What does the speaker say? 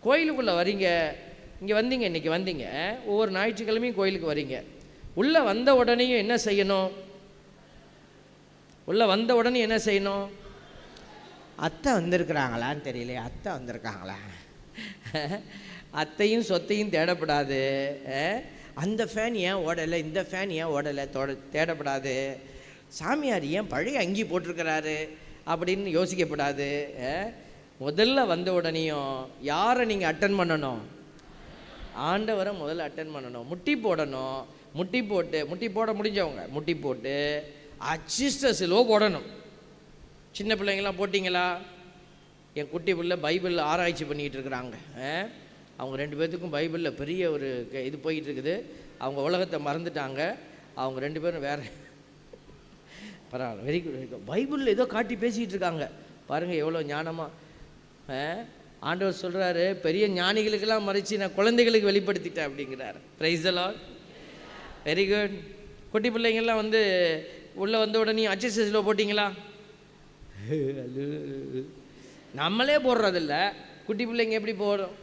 கோயிலுக்குள்ளே வரீங்க, இங்கே வந்தீங்க, இன்றைக்கி வந்தீங்க, ஒவ்வொரு ஞாயிற்றுக்கிழமையும் கோயிலுக்கு வரீங்க. உள்ளே வந்த உடனேயும் என்ன செய்யணும்? உள்ளே வந்த உடனே என்ன செய்யணும்? அத்தை வந்திருக்கிறாங்களான்னு தெரியல, அத்தை வந்திருக்காங்களா? அத்தையும் சொத்தையும் தேடப்படாது. அந்த ஃபேன் ஏன் ஓடலை, இந்த ஃபேன் ஏன் ஓடலை தேடப்படாது. சாமியார் ஏன் பழைய அங்கி போட்டிருக்கிறாரு அப்படின்னு யோசிக்கப்படாது. முதல்ல வந்த உடனேயும் யாரை நீங்கள் அட்டன் பண்ணணும்? ஆண்டவரை முதல்ல அட்டன் பண்ணணும். முட்டி போடணும். முட்டி போட முடிஞ்சவங்க முட்டி போட்டு அச்சிஸ்டர்ஸிலோ போடணும். சின்ன பிள்ளைங்களாம் போட்டிங்களா? என் குட்டி பிள்ளை பைபிள் ஆராய்ச்சி பண்ணிக்கிட்டு இருக்கிறாங்க. அவங்க 2 பேர்த்துக்கும் பைபிளில் பெரிய ஒரு இது போயிட்டு இருக்குது. அவங்க உலகத்தை மறந்துட்டாங்க. அவங்க 2 பேரும் வேறு. பரவாயில்ல, வெரி குட். பைபிளில் ஏதோ காட்டி பேசிக்கிட்டு இருக்காங்க. பாருங்கள் எவ்வளோ ஞானமாக. ஆண்டவர் சொல்கிறாரு, பெரிய ஞானிகளுக்கெல்லாம் மறைச்சி நான் குழந்தைகளுக்கு வெளிப்படுத்திட்டேன் அப்படிங்கிறார். Praise the Lord. Very good. குட்டி பிள்ளைங்கள்லாம் வந்து உள்ளே வந்த உடனே அச்சிஸ்டர்ஸில் போட்டிங்களா? நம்மளே போடுறதில்ல, குட்டி பிள்ளைங்க எப்படி போடும்?